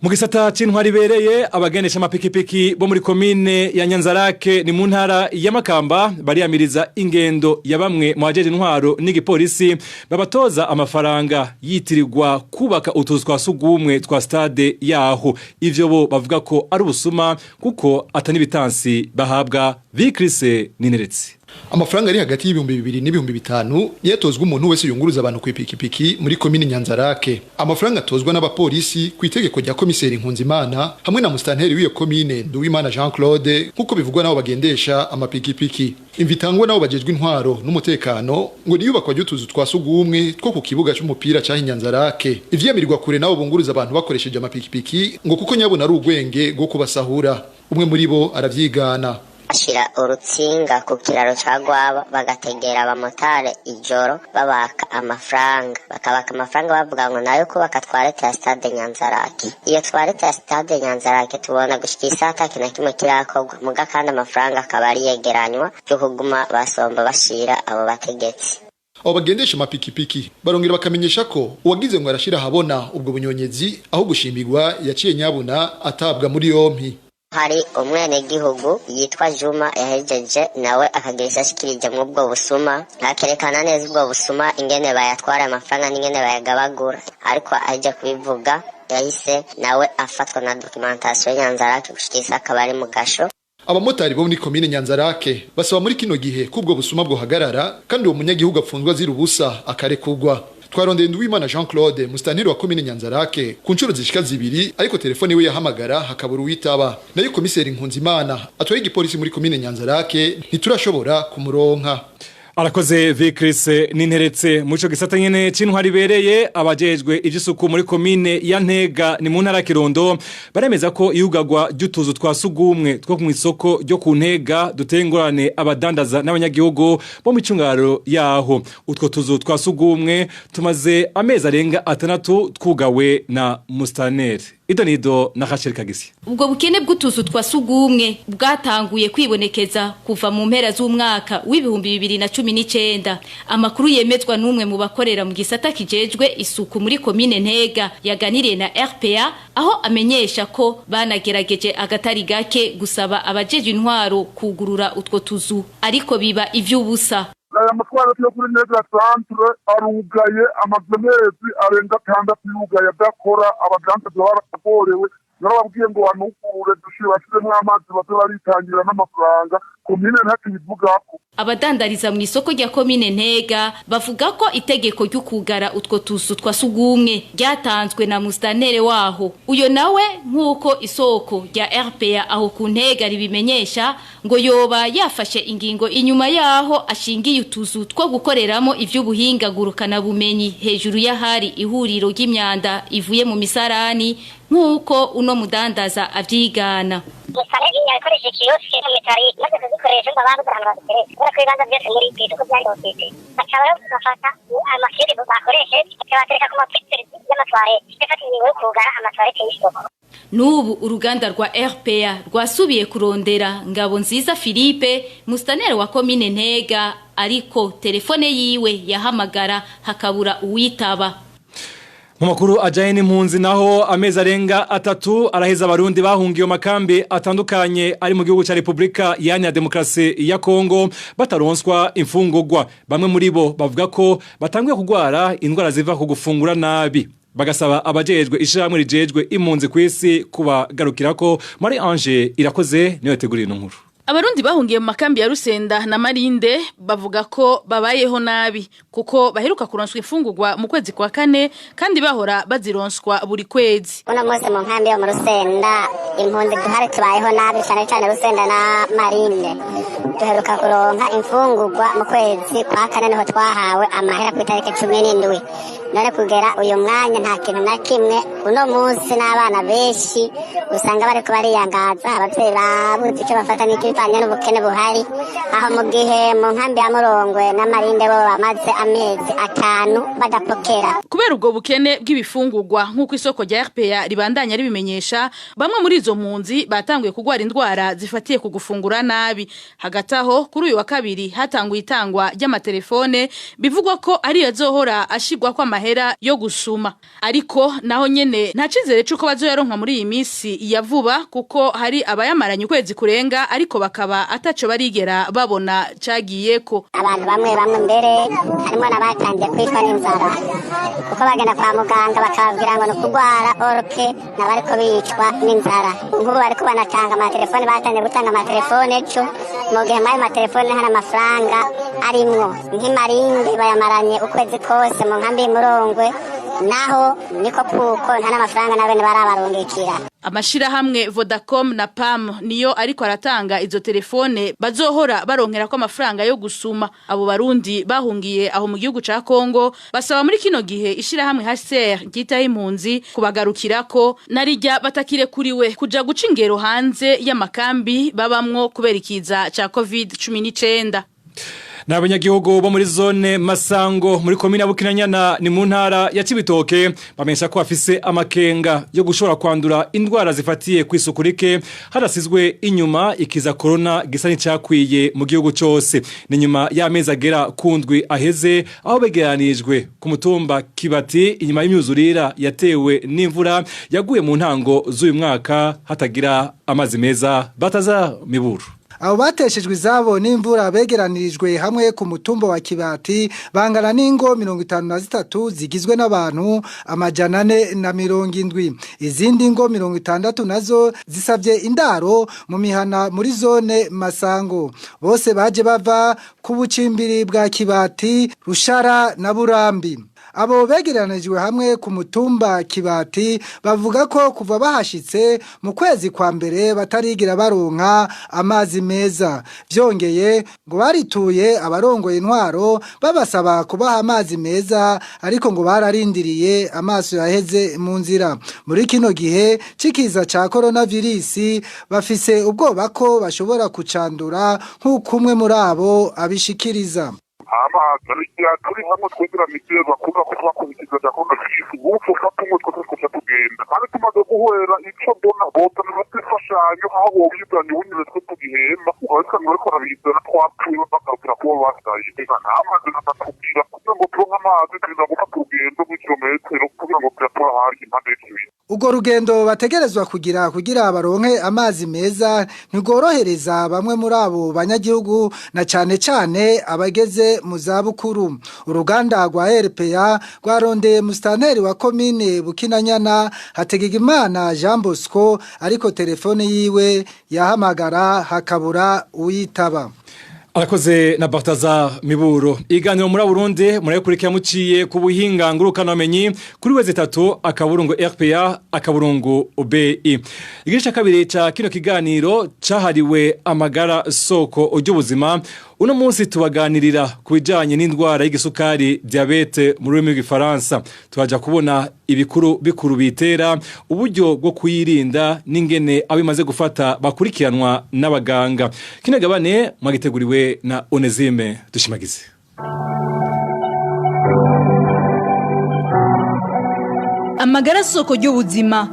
Mu gisata c'intwari bereye, abagendesha amapikipiki bo muri komine ya Nyanzarake ni mu ntara ya Makamba bariyamiriza ingendo ya bamwe mu bajeje intwaro n'igipolisi babatoza amafaranga yitirirwa kubaka utuzu twa sugumwe twa stade yaho. Ivyo bo bavuga ko ari ubusuma kuko atani bitansi bahabwa. Vikrise Nineretse. Amafaranga ari hagati y'ibihumbi 2 n'ibihumbi 5 yatozwa umuntu wese yunguruza abantu ku ipikipiki muri komine Nyanzarake. Amafaranga atozwa n'abapolisi ku itegeko rya komiseri Nkunzimana hamwe na mustanteri w'iyo komine Nduwimana Jean Claude, nkuko bivugwa nabo bagendesha amapikipiki. Imvitangwa nabo bajejwe intwaro n'umutekano ngo niyubakwa y'utuzu twa sugumwe two ku kibuga cy'umupira cya Nyanzarake. Ivyemirirwa kure nabo bunguruza abantu bakoresheje amapikipiki ngo kuko nyabona ari ugwenge go kubasahura. Umwe muri bo aravyigana. Ashira urutsinga ku kiraro ca Gwaba bagategera abamotare ijoro babaka amafaranga, bakabaka amafaranga bavuga ngo nayo kubaka twarete ya stade Nyanzarake. Iyo twarete ya stade Nyanzarake tubona gushikisa ataki na kimwe kirakorwa, muga kandi amafaranga akaba ari yegeranywa cyo kuguma basomba bashira abo bategetsi. Abo bagendesha amapikipiki barongera bakamenyesha ko uwagize ngo arashira habona ubwo bunyonyezi aho gushimigwa yaciye nyabuna atabwa muri yompi. Hari umwene gihugu yitwa Juma yahejeje nawe akagirisha shikirije mu bwo busuma, akerekana neza ubwo busuma ingene bayatwara amafaranga n'ingene bayagabagura, ariko aje kubivuga yahise nawe afatwa na documentation Nyanzarake gushikisa akabari mu gasho. Abamotari bo muri komine Nyanzarake basaba muri kino gihe kubwo busuma bwo hagarara kandi uwo munyagihugu apfunzwa zira ubusa akarekugwa. Twarondeye Nduwimana Jean Claude mustanteri wa komine Nyanzarake ku ncuro zishika 2 ariko telefone we yahamagara hakabura uwitaba. Nayo komiseri Nkunzimana atwaye igipolisi muri komine Nyanzarake ntiturashobora kumuronka. Arakoze Vikris ninteretse muco gisata nyene c'intwari bereye abajejwe ivy'isuku muri komine ya Ntega ni mu ntara Kirundo baremeza ko iyugagwa ry'utuzu twasugumwe two mu isoko ryo ku Ntega dutengurane abadandaza n'abanyagihugu bo mu cungaro yaho utwo tuzu twasugumwe tumaze amezi arenga 6 twugawe na Mustaneri Idonido na Rachel Kagisi. Ubwo bukene bw'utuzu twasugumwe bwatanguye kwibonekeza kuva mu mpera z'umwaka w'ibihumbi 2019. Amakuru yemezwa n'umwe mu bakorera mu gisata kijejwe isuku muri komine Ntega yaganiriye na RPA aho amenyesha ko banagerageje agatari gake gusaba abajeje intwaro kugurura utwo tuzu ariko biba ivy'ubusa. Aya matwara yo kuri Ntega centre arugaye amazemezi arenga 6 yugaye adakora abaganza barakorewe narababwiye ngo banukure dushirashiremo amazi bazaritangira n'amafaranga komine ntakivuga ko abadandariza mu isoko rya komine Ntega bavuga ko itegeko ryo kugara utwo tuzu twasugumwe ryatanzwe na mustanere waho uyo nawe nkuko isoko rya RPA aho ku Ntega ribimenyesha ngo yoba yafashe ingingo inyuma yaho ashingiye utuzu two gukoreramo ivy'ubuhinga gurukana bumenyi hejuru y'ahari ihuriro ry'imyanda ivuye mu misarani nkuko uno mudandaza avyigana Musaneri yakoresheje kiyoske mu mitari maze kuzikoresha ngo abantu barabatere barakwibanda byose muri bito byari ofite bakaba bafata amakiri bakoreshe batereka ku mapiteri y'amatware ifata ingingo yo kugara amatware y'isoko. Nubu uruganda rwa RPA rwasubiye kurondera Ngabo Nziza Philippe mustaneri wa komine Ntega ariko telefone yiwe yahamagara hakabura uwitaba. Mu makuru ajaye n'impunzi naho amezi arenga 3 araheza abarundi bahungiye makambi atandukanye ari mu gihugu ca Republika ya Demokrasi ya Kongo bataronswa imfungurwa bamwe muri bo bavuga ko batanguye kugwara indwara ziva ku gufungura nabi bagasaba abajejwe ishiramwe rijejwe impunzi kwisi kubagarukirako Marie Ange irakoze niyo yateguriye inkuru. Abarundi bahungiye mu makambi ya Rusenda na Marinde bavuga ko babayeho nabi kuko baheruka kuronswa imfungurwa mu kwezi kwa 4 kandi bahora bazironswa buri kwezi. Una mose mu nkambi yo mu Rusenda impunzi duhari tubayeho nabi cyane Rusenda na Marinde. Duheruka kuronka imfungurwa mu kwezi kwa 4 niho twahawe amahera ku itariki 17. None kugera uyu mwanya nta kintu na kimwe uno munsi n'abana beshi usanga bari kubariyagaza abavyeyi babuze icyo bafata n'ikipanye n'ubukene buhari aho mu gihe mu nkambi ya Murongwe na Marinde bo bamaze amezi 5 badapokera. Kubera ubwo bukene bw'ibifungurwa nk'uko isoko rya RPA ribandanya ribimenyesha bamwe muri izo mpunzi batanguye kugwara indwara zifatiye ku gufungura nabi. Hagati aho kuri uyu wa kabiri hatanguye itangwa ry'amatelefone bivugwa ko ari yazohora ashigwa kwa mahera yo gusuma ariko naho nyene nta cizere cyuko bazoyaronka muri iyi minsi ya vuba kuko hari abayamaranye ukwezi kurenga ariko bakaba ataco barigera babona cagiyeko. Abantu bamwe mbere harimo nabatangiye kwitwa n'inzara kuko bagenda kwa muganga bakababwira ngo no kugwara orke nabariko bicwa n'inzara nk'ubu bariko banatanga amatelefone batangiye gutanga amatelefone cyo mu gihe mayi amatelefone hari amafaranga arimwo nk'imarinde bayamaranye ukwezi kose mu nkambi Murongwe naho niko kuko nta n'amafaranga nabene barabarungikira. Amashira hamwe Vodacom na PAM niyo ariko aratanga izo telefone bazohora baronkera ko amafaranga yo gusuma. Abo barundi bahungiye aho mu gihugu ca Kongo basaba muri kino gihe ishira hamwe HCR gita impunzi kubagarukirako narijya batakire kuriwe kuja guca ingero hanze y'amakambi babamwo kubera ikiza ca COVID-19. N'abanyagihugu bo muri zone Masango muri komine ya Bukinanyana ni mu ntara ya Cibitoke bamesha ko afise amakenga yo gushobora kwandura indwara zifatiye kwisukurike harasizwe inyuma ikiza corona gisa n'icakwiye mu gihugu cyose ni nyuma y'amezi agera kundwi aheze aho begeranijwe ku mutumba Kibati inyuma y'imyuzurira yatewe n'imvura yaguye mu ntango z'uyu mwaka hatagira amazi meza bataza miburu. Abo bateshejwe izabo n'imvura begeranirijwe hamwe ku mutumba wa Kibati bangana n'ingo 53 zigizwe n'abantu 470. Izindi ngo 60 nazo zisabye indaro mu mihana muri zone Masango. Bose baje bava ku bucimbiri bwa Kibati, Rushara na Burambi. abo begeranijwe hamwe ku mutumba Kibati bavuga ko kuva bahashitse mu kwezi kwa mbere batarigira baronka amazi meza byongeye ngo barituye abarongoye intwaro babasaba kubaha amazi meza ariko ngo bararindiriye amaso yaheze mu nzira muri kino gihe cikiza ca coronavirus bafise ubwoba ko bashobora kucandura nk'uko umwe muri abo abishikiriza amazi turi hamwe twegeranije bakunda ko twakubikiza gahunda z'isi ubu fata umwe twese tugenda kandi tumaze guhera ico mbona botana batifashanyo aho bobizanye ubunyere twe tugihemba ukabika bariko barabizana twapfuye bakabwira ko basaye nta amazi natatubwira kugira ngo turonke amazi tuza gufata urugendo rw'ikilometero kugira ngo tuyatora hari impande y'ikibiri Ugo rugendo bategerezwa kugira baronke amazi meza ntigorohereza bamwe muri abo banyagihugu na cane abageze mu zabukuru uruganda rwa RPA rwarondeye musitanteri wa komine Bukinanyana Hategekimana Jean Bosco ariko telefone yiwe yahamagara hakabura uyitaba Arakoze na Bartaza Miburo. Iganiro muri Burundi murayikurikira muciye ku buhinga ngurukana bamenyi kuri weze 3 akaburungu RPA akaburungu OBI. Igice kabiri ca kino kiganiro cahariwe amagara soko y'ubuzima. Uno munsi tubaganirira kubijanye n'indwara y'igisukari diabete mu rurimi rw'igifaransa. Tubaja kubona bikuru bitera uburyo bwo kuyirinda n'ingene abimaze gufata bakurikiranwa n'abaganga. Kino gabane mwagiteguriwe na Onezime Dushimagize. Amagara soko y'ubuzima.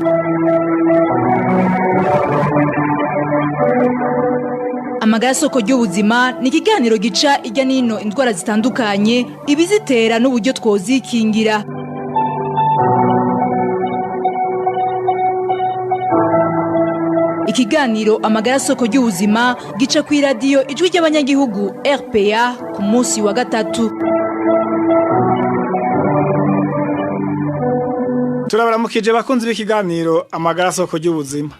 Amagara soko y'ubuzima ni ikiganiro gica ijya nino indwara zitandukanye ibizitera n'uburyo twozikingira. Ikiganiro amagara soko y'ubuzima gica ku radio ijwi ry'Abanyagihugu RPA ku munsi wa gatatu. Turabaramukije bakunzi b'ikiganiro amagara soko y'ubuzima.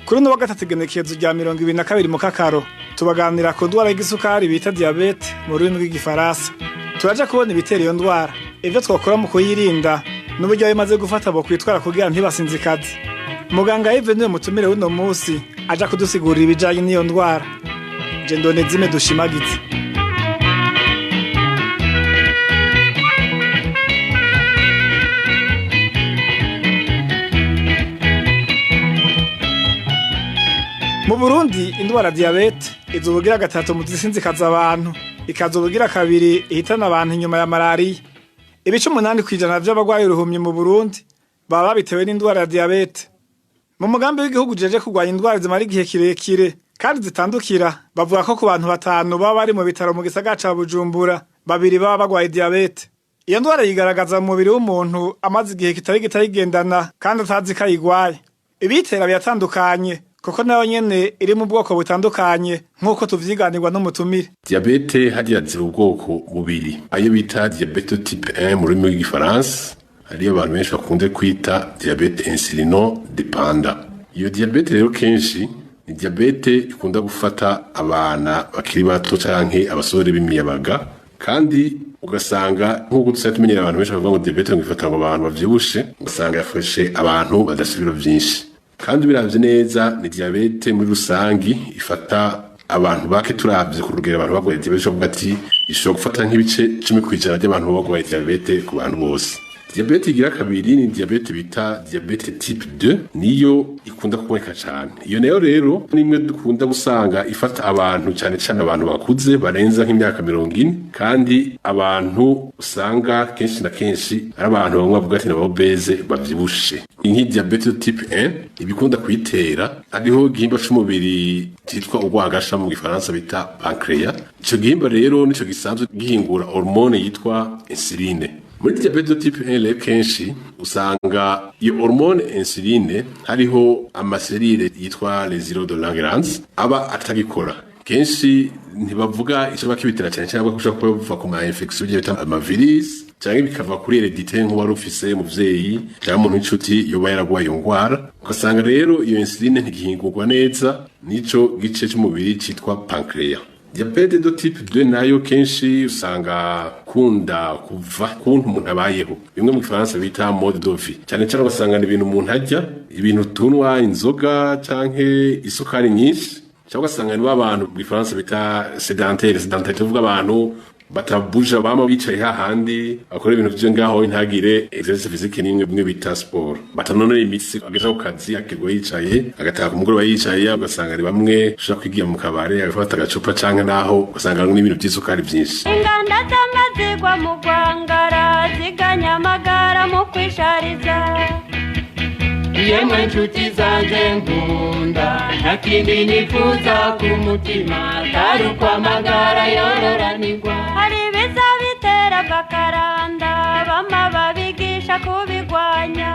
Kuri no wa gatatu genekezo rya 2022 Mukakaro tubaganira ku ndwara y'igisukari bita diabete mu rurimi rw'igifaransa. Turaja kubona ibitera iyo ndwara, ivyo twakora mu kuyirinda n'uburyo bimaze gufata bo kwitwara kugira ntibasinzikaze. Muganga Hervé niwe mutumire w'uno munsi aja kudusigurira ibijanye n'iyo ndwara. Je Ndonezime Dushimagize. Mu Burundi indwara diabete izobugira gatatu mu zisinzikaza abantu, ikazobugira kabiri ihitana abantu inyuma ya malaria. Ibice 8% by'abagwaye uruhumye mu Burundi baba bitewe n'indwara ya diabete. Mu mugambi w'igihugu jeje kugwanya indwara zimara igihe kirekire kandi zitandukira bavuga ko ku bantu 5 baba bari mu bitaro mu gisagara ca Bujumbura 2 baba bagwaye diabete. Iyo ndwara yigaragaza mu mubiri w'umuntu amaze igihe kitarigendana kandi atazi kayigwaye. Ibitera byatandukanye kuko nayo nyene iri mu bwoko butandukanye nkuko tuvyiganirwa n'umutumire. Diabete hadiya ziri ubwoko bubiri. Ayo bita diabete type 1 mu rurimi rw'igifaransa, hariyo abantu benshi bakunze kwita diabete insulino dependant. Iyo diabete rero kenshi ni diabete ikunda gufata abana bakiri bato canke abasore b'imiyabaga, kandi ugasanga nk'uko dusa tumenyera abantu benshi bavuga ngo diabete ngifata ngo abantu bavyibushe, ugasanga yafashe abantu badasubira vyinshi. Kandi biravye neza ni diabete muri rusangi ifata abantu bake turavye ku rugero abantu bagwaye diabete cyo bugati ishobora gufata nk'ibice 10% by'abantu bagwaye diabete ku bantu bose. Diabete igira kabiri ni diabete bita diabete type 2 niyo ikunda kuboneka cyane. Iyo nayo rero nimwe dukunda gusanga ifata abantu cyane abantu bakuze barenza nk'imyaka 40 kandi abantu usanga kenshi na kenshi ari abantu bamwe bavuga ati nabobeze bavyibushe. Inki diabete type 1 ibikunda kwitera ariho gihimba c'umubiri cyitwa urwagasha mu gifaransa bita pancreas. Ico gihimba rero nico gisanzwe gihingura hormone yitwa insuline. Muri diabete type 1 kenshi usanga iyo hormone insuline hariho amaserire yitwa les îlots de Langerhans aba atagikora. Kenshi ntibavuga ico bakibitera cyane kushaka kuva ku ma infection bita amavirus cyangwa bikava kuri heredité nk'uwari ufise muvyeyi cyangwa umuntu w'inshuti yoba yaragwaye ingwara. Ugasanga rero iyo insuline ntigihingurwa neza nico gice cy'umubiri citwa pancreas. diabete de type 2 nayo kenshi usanga kunda kuva kuntu umuntu abayeho bimwe mu Faransa bita mode de vie cyane cyane ugasanga ibintu umuntu arya ibintu tunwa inzoga canke isukari nyinshi cyangwa ugasanga ni abantu mu Faransa bita sédentaire tuvuga abantu batabuja bama bicaye hahandi akora ibintu byo ngaho intagire exercice physique nimwe bimwe bita sport batanonera imitsi agaca ku kazi akirwa yicaye agataka umugoroba yicaye ugasanga ari bamwe ushaka kwigira mu kabare agafata agacupa canke naho ugasanga ari n'ibintu by'isukari byinshi inganda z'amazigwa mu Rwangara ziganya amagara mu kwishariza yemwe nshuti zanjye nkunda nta kindi nifuza ku mutima atari uko amagara yororanirwa hari ibiza bitera bakaranda bama babigisha kubigwanya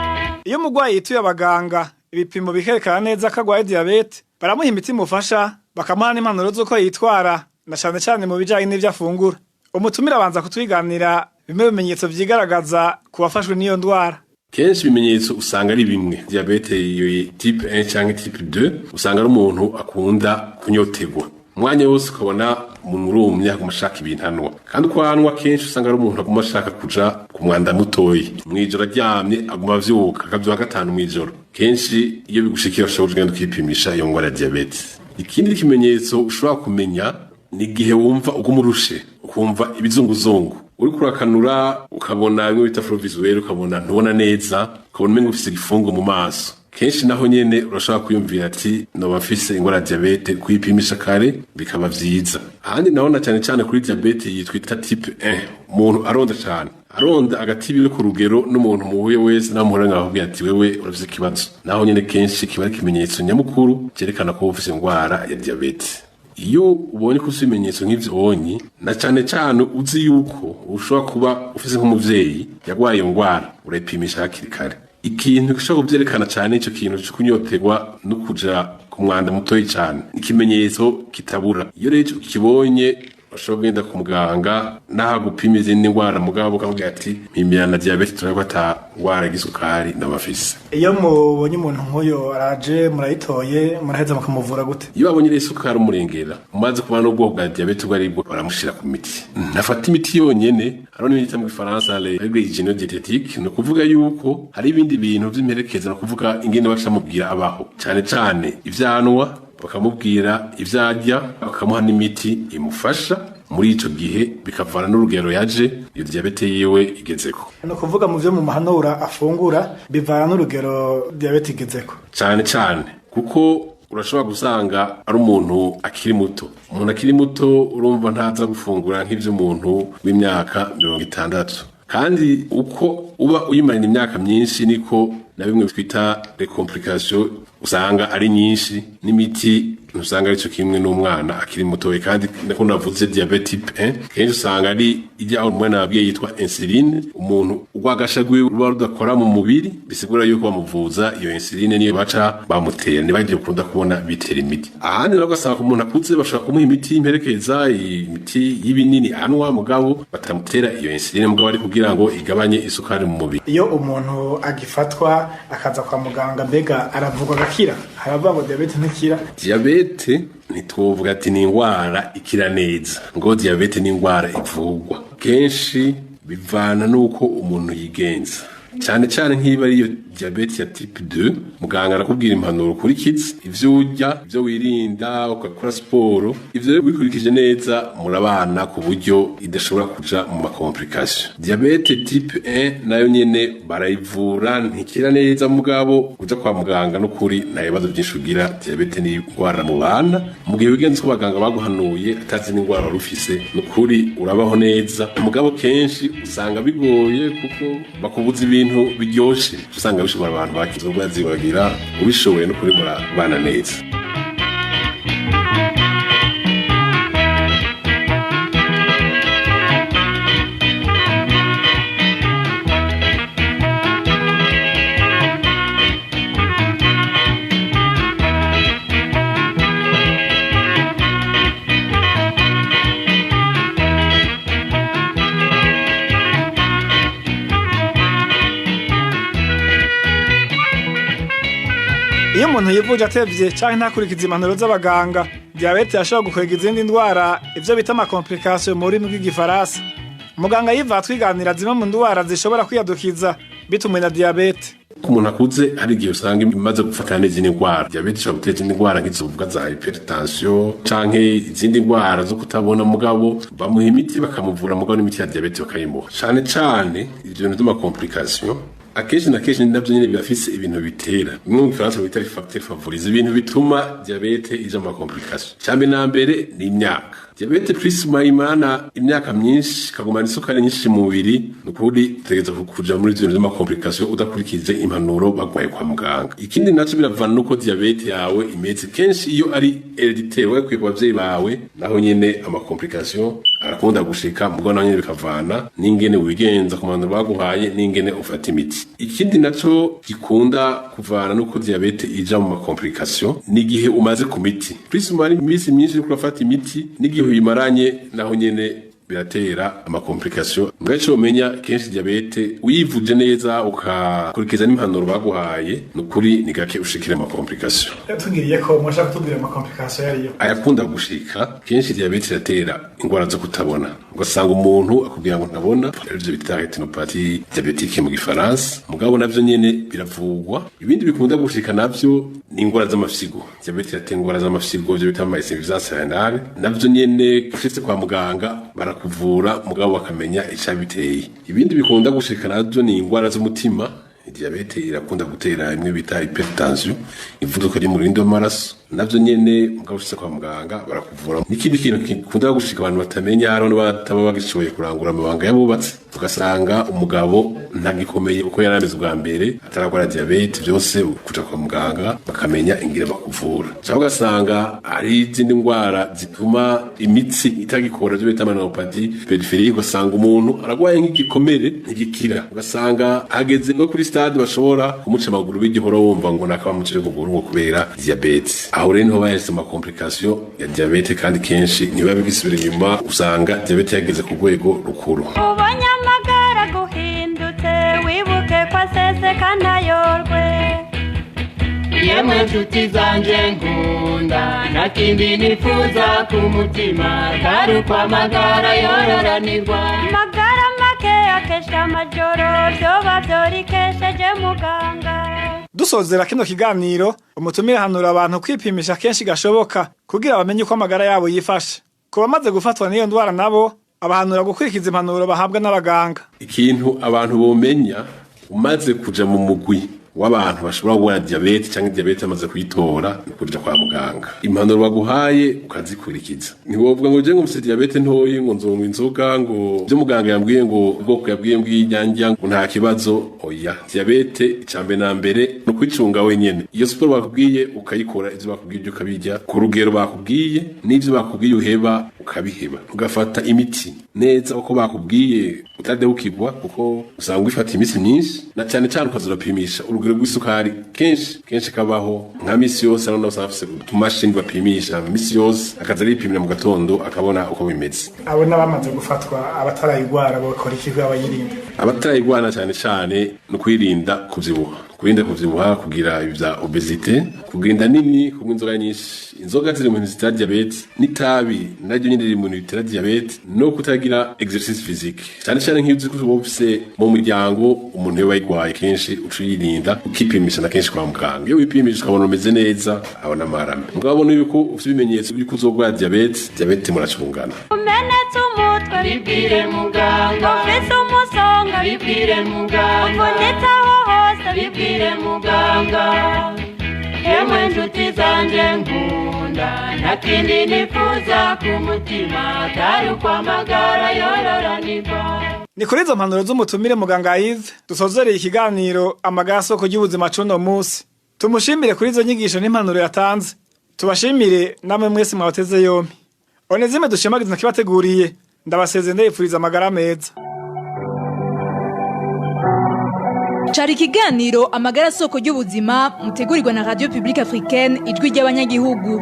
iyo umurwayi yituye abaganga ibipimo bikerekana neza ko agwaye diabete baramuha imiti imufasha bakamuha n'impanuro z'uko yitwara na cyane cyane mu bijyanye n'ibyo afungura umutumire abanza kutwiganira bimwe bimenyetso vyigaragaza ku bafashwe n'iyo ndwara kenshi ibimenyetso usanga ari bimwe diabete iyo type 1 cyangwa type 2 usanga ari umuntu akunda kunyotegwa umwanya wose ukabona umuntu urumye agumashaka ibintu anwa kandi uko anwa kenshi usanga ari umuntu agumashaka kuja ku mwanda mutoyi mwijoro aryamye aguma avyuka akavyuka gatanu mwijoro kenshi iyo bigushikira ushobora kugenda ukipimisha iyo ngwara ya diabete ikindi kimenyetso ushobora kumenya ni igihe wumva ugumurushe ukumva ibizunguzungu uri kurakanura ukabona bimwe bita visuel ukabona ntubona neza ukabona umenga ufise igifungo mu maso kenshi naho nyene urashobora kwiyumvira ati noba mfise ingwara ya diabete kuyipimisha kare bikaba vyiza ahandi naho na cyane cyane kuri diabete yitwita type 1 umuntu aronda cyane aronda agatibire ku rugero n'umuntu muhuye wese namuhora ngahubwira ati wewe urafise ikibazo naho nyene kenshi kiba ari ikimenyetso nyamukuru cyerekana ko ufise ingwara ya diabete iyo ubonye ko ufite ibimenyetso nk'ibyo ubonye na cyane cyane uzi yuko ushobora kuba ufite nk'umuvyeyi yarwaye iyo ndwara urayipimisha hakiri kare ikintu gishobora kubyerekana cyane icyo kintu cyo kunyoterwa no kuja ku mwanda mutoyi cyane ikimenyetso kitabura iyo rero ukibonye bashobora kugenda ku muganga naho gupima izindi ndwara mugabo ukavuga ati mpimira na diabete turabona ata ndwara y'isukari n'amafisi iyo mubonye umuntu nk'uyo araje murayitoye muraheza mukamuvura gute iyo babonye isukari umurengera umaze kubana n'ubwoko bwa diabete ubwo aribwo baramushira ku miti ntafata imiti yonyene hariho n'ibita mu Faransa l'hygiène diététique no kuvuga yuko hari ibindi bintu by'imperekeza no kuvuga ingene bacamubwira abaho cyane cyane ivyanwa bakamubwira ivyarya bakamuha n'imiti imufasha muri ico gihe bikavana n'urugero yaje iyo diabete yiwe igezeko no kuvuga mu byo mu mahanura afungura bivana n'urugero diabete igezeko cyane cyane kuko urashobora gusanga ari umuntu akiri muto urumva ntaza gufungura nk'ivyo umuntu w'imyaka 60 kandi uko uba uyimarana imyaka myinshi niko na bimwe twita recomplication usanga ari nyinshi n'imiti usanga ari cyo kimwe n'umwana akiri mutoye kandi nako navuze diabete type 1 kenshi usanga ari ijya umwana abwiye yitwa insuline umuntu ugwagashagwe ruba rudakora mu mubiri bisigura yuko bamuvuza iyo insuline niyo baca bamutera nibagiye kunda kubona bitera imiti ahandi nako asanga ku muntu akuze bashaka kumuha imiti imperekeza imiti y'ibinini anwa mugabo batamutera iyo insuline mugabo ari kugira ngo igabanye isukari mu mubiri iyo umuntu agifatwa akaza kwa muganga mbega aravugwa gakira haravuga ngo diabete ntikira diabete ntitwovuga ati ni ingwara ikira neza ngo diabete ni ingwara ivugwa kenshi bivana nuko umuntu yigenza cyane cyane nk'iba ariyo diabete ya type 2 muganga arakubwira impanuro kuri kids ivyo urya ivyo wirinda ukakora siporo ivyo bikurikije neza murabana ku buryo idashobora kuja mu makomplication diabete type 1 nayo nyene barayivura ntikira neza mugabo kuja kwa muganga no kuri na ibibazo byinshi ugira diabete ni ingwara mu bana mu gihe wigenze ko baganga baguhanuye atazi n'ingwara rufise no kuri urabaho neza mugabo kenshi usanga bigoye kuko bakubuza ibintu biryoshe usanga bishobora abantu bakize ubwazibagira ubishoboye no kuri murabana neza iyo umuntu yivuje atevye canke ntakurikiza impanuro z'abaganga diabete yashobora gukwega izindi ndwara ivyo bita amakomplikasiyo mu rurimi rw'igifaransa. Muganga yiva atwiganira zimwe mu ndwara zishobora kwiyadukiza bitumwe na diabete. Ku muntu akuze hari igihe usanga imaze gufatana n'izindi ndwara. Diabete ishobora gutera izindi ndwara nk'izovuga za hypertension canke izindi ndwara zo kutabona mugabo bamuha imiti bakamuvura mugabo n'imiti ya diabete bakayimuha. Cane cane ivyo bintu vy'amakomplikasiyo akenshi na kenshi navyo nyene birafise ibintu bitera. Bimwe mu Gifaransa bita les facteurs favorisés, ibintu bituma diabete ija mu makomplikasiyo. Cambe na mbere ni imyaka. Diabete plus mayimana imyaka myinshi kagumana isukari nyinshi mu mubiri nukuri tegeza kuja muri ivyo vy'amakomplikasiyo udakurikije impanuro bagwaye kwa muganga. Ikindi naco biravana nuko diabete yawe imeze kenshi iyo ari hereditaire wakwiye ku bavyeyi bawe naho nyene amakomplikasiyo arakunda gushika mugabo naho nyene bikavana n'ingene wigenza ku manuro baguhaye n'ingene ufata imiti. Ikindi naco gikunda kuvana nuko diabete ija mu makomplikasiyo n'igihe umaze ku miti. Plus umara imisi myinshi uriko urafata imiti n'igihe uyimaranye naho nyene biratera amakomplikasiyo. Mwaco umenya kenshi diabete uyivuje neza ukakurikiza n'impanuro baguhaye nukuri ni gake ushikira amakomplikasiyo. Tugiriye ko mwashaka kutubwira amakomplikasiyo yariyo. Ayakunda gushika kenshi diabete iratera ingwara zo kutabona. Ugasanga umuntu akubwira ngo ntabona ivyo bita retinopathy diabétique mu Gifaransa mugabo navyo nyene biravugwa. Ibindi bikunda gushika navyo ni ingwara z'amafyigo. Diabete iratera ingwara z'amafyigo byo bita insuffisance rénale navyo nyene ufite kwa muganga barakuvura mugabo bakamenya icabiteye. Ibindi bikunda gushika navyo ni ingwara z'umutima. Diabete irakunda gutera imwe bita hypertension ivuduka ri mu rindo w'amaraso navyo nyene mugabo ushitse kwa muganga barakuvura. N'ikindi kintu gikunda gushika abantu batamenya hano bataba bagishoboye kurangura amabanga yabubatse ugasanga umugabo ntagikomeye uko yarameze bwa mbere ataragwara diabete byose kuja kwa muganga bakamenya ingire bakuvura. Cyangwa ugasanga ari izindi ndwara zituma imitsi itagikora byo bita manopathy peripherie ugasanga umuntu aragwaye nk'igikomere ntigikira ugasanga ageze no kuri stade bashobora kumuca amaguru b'igihoro wumva ngo nakaba mucire kuguru ngo kubera diabete. Aho rero niho bahise amakomplikasiyo ya diabete kandi kenshi niba bigisubira inyuma usanga diabete yageze ku rwego rukuru. Ubonye amagara guhindutse wibuke ko aseseka ntayorwe. Yemwe nshuti zanje nkunda nakindi nifuza ku mutima atari uko amagara yororanirwa. Magara make akesha amajoro vyoba vyorikesheje muganga. Dusozera kino kiganiro umutumire hanura abantu kwipimisha kenshi gashoboka kugira bamenye uko amagara yabo yifashe. Ku bamaze gufatwa n'iyo ndwara nabo abahanura gukurikiza impanuro bahabwa n'abaganga. Ikintu abantu bomenya umaze kuja mu mugwi w'abantu bashobora kugira diabete cyangwa diabete amaze kuyitora kuja kwa muganga. Impanuro baguhaye ukazikurikiza. Ntiwovuga ngo je ngo mfite diabete ntoyi ngo nzongwa inzoga ngo byo muganga yambwiye ngo ubwoko yabwiye mbw'inyanjya ngo nta kibazo. Oya, diabete icambe na mbere no kwicunga wenyene. Iyo siporo bakubwiye ukayikora ivyo bakubwiye ukabijya ku rugero bakubwiye n'ivyo bakubwiye uheba ukabiheba. Ugafata imiti neza uko bakubwiye utadehukirwa kuko usanga ufata imiti myinshi na cyane cyane ukazurapimisha urugero rw'isukari kenshi kabaho nka misi yose no usafise utumashini bapimisha misi yose akaza ripimira mu gatondo akabona uko bimeze. Abo nabamaze gufatwa abatarayigwara bakora ikigo abayirinda. Abatarayigwana cyane no kwirinda kuvyibuha. Kurinda kuvyibuha kugira ibya obesite kuginda nini kunywa inzoga nyinshi. Inzoga ziri mu bintu zitera diabete n'itabi naryo nyine riri mu bintu bitera diabete no kutagira exercice physique. Cyane nk'iyo uzi ko ufise mu muryango umuntu yo bayigwaye kenshi ucirinda ukipimisha na kenshi kwa muganga. Iyo wipimisha ukabona umeze neza abona marame. Mugabo yuko ufite ibimenyetso by'uko uzogwara diabete muracungana. Umenetse umutwe bibwire muganga. Ufise umusonga bibwire muganga. Uvunitse aho hose bibwire muganga. Yemwe nshuti zanje nkunda nakindi nifuza ku mutima atari uko amagara yororanirwa. Ni kuri izo mpanuro z'umutumire muganga Yves dusozereye ikiganiro amagara soko y'ubuzima cuno musi. Tumushimire kuri izo nyigisho n'impanuro yatanze. Tubashimire namwe mwese mwateze yompi. Onezime dushemagiza nakibateguriye ndabasezeye ndayifuriza amagara meza. Cari ikiganiro amagara soko y'ubuzima mutegurirwa na Radio Publique Africaine ijwi ry'Abanyagihugu.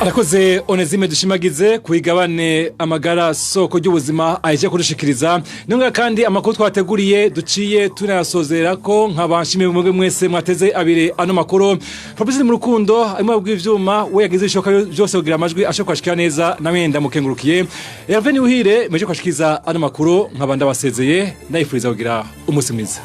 Arakoze Onezime dushimagize kuigabane amagara soko y'ubuzima aje kurushikiriza nunga kandi amakuru twateguriye duciye tunasozera ko nk'abanshime mwebwe mwese mwateze abire ano makuru Fabrice mu rukundo arimo bw'ivyuma we yagize ishoka byose kugira amajwi ashokashikira neza nawe ndamukengurukiye Hervé NIYUHIRE meje kwashikiza ano makuru nk'abanda basezeye ndayifuriza kugira umunsi mwiza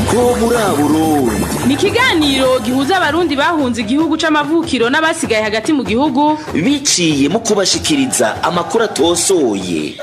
ko muri Burundi ni ikiganiro gihuza abarundi bahunze igihugu c'amavukiro n'abasigaye hagati mu gihugu biciye mu kubashikiriza amakuru atosoye